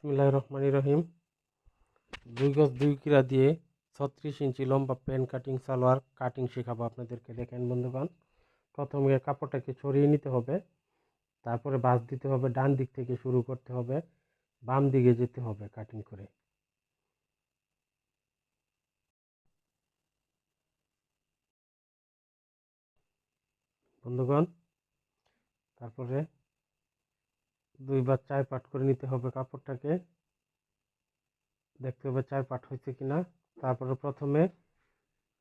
বিসমিল্লাহির রহমানির রহিম। 2 গজ 2 কিরা দিয়ে 36 ইঞ্চি লম্বা প্যান্ট কাটিং সালোয়ার কাটিং শেখাবো আপনাদেরকে। দেখেন বন্ধুগণ, প্রথমে কাপড়টাকে ছড়িয়ে নিতে হবে, তারপরে ভাঁজ দিতে হবে। ডান দিক থেকে শুরু করতে হবে, বাম দিকে যেতে হবে কাটিং করে। বন্ধুগণ, তারপরে 2 বা 4 পার্ট করে নিতে হবে কাপড়টাকে। দেখতে হবে 4 পার্ট হয়েছে কিনা। তারপরে প্রথমে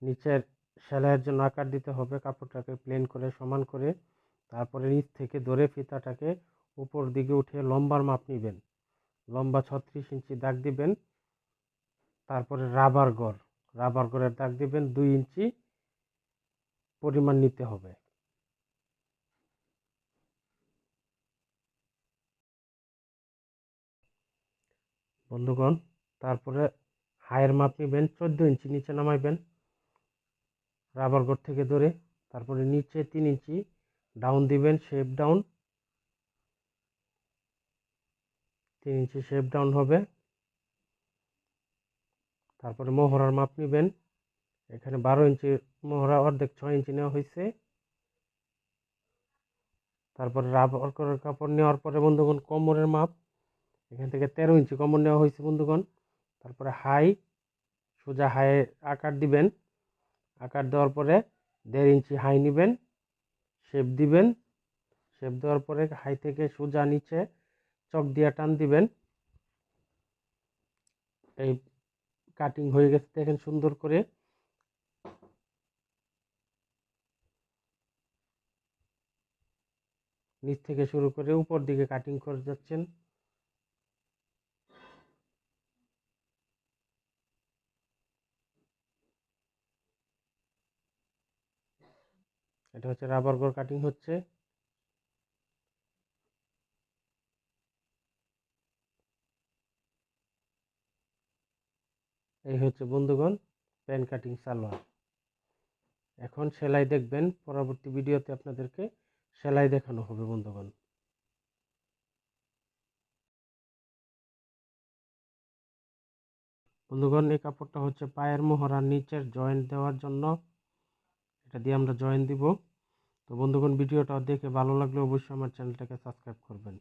নিচের সেলাইয়ের জন্য আকার দিতে হবে, কাপড়টাকে প্লেন করে সমান করে। তারপরে নিচ থেকে ধরে ফিতাটাকে উপর দিকে উঠিয়ে লম্বার মাপ নেবেন। লম্বা 36 ইঞ্চি দাগ দিবেন। তারপরে রাবার গড়ের দাগ দিবেন। 2 ইঞ্চি পরিমাণ নিতে হবে। বন্ধুগণ, তারপরে হাইয়ের মাপ নেবেন, 14 ইঞ্চি নিচে নামাইবেন রাবার গড় থেকে ধরে। তারপরে নিচে 3 ইঞ্চি ডাউন দিবেন, শেপ ডাউন। 3 ইঞ্চি শেপ ডাউন হবে। তারপরে মোহরার মাপ নেবেন। এখানে 12 ইঞ্চি মোহরা, অর্ধেক 6 ইঞ্চি নেওয়া হয়েছে। তারপরে রাবার গড়ের কাপড় নেওয়ার পরে বন্ধুগণ কোমরের মাপ, এখান থেকে 13 ইঞ্চি কোমর নেওয়া হয়েছে বন্ধুগণ। তারপরে সোজা হাই আকার দিবেন। আকার দেওয়ার পরে 1.5 ইঞ্চি হাই নেবেন, শেপ দিবেন। শেপ দেওয়ার পরে হাই থেকে সোজা নিচে চক দিয়ে টান দিবেন। এই কাটিং হয়ে গেছে দেখেন সুন্দর করে। নিচ থেকে শুরু করে উপর দিকে কাটিং করে যাচ্ছেন। এটা হচ্ছে রাবার গড় কাটিং হচ্ছে। এই হচ্ছে বন্ধুগণ প্যান্ট কাটিং সালোয়ার। এখন সেলাই দেখবেন, পরবর্তী ভিডিওতে আপনাদেরকে সেলাই দেখানো হবে বন্ধুগণ। বন্ধুগণ, এই কাপড়টা হচ্ছে পায়ের মোহরার নিচের জয়েন্ট দেওয়ার জন্য, এটা দিয়ে আমরা জয়েন্ট দিব। তো বন্ধুগণ, ভিডিওটা দেখে ভালো লাগলে অবশ্যই আমার চ্যানেলটাকে সাবস্ক্রাইব করবেন।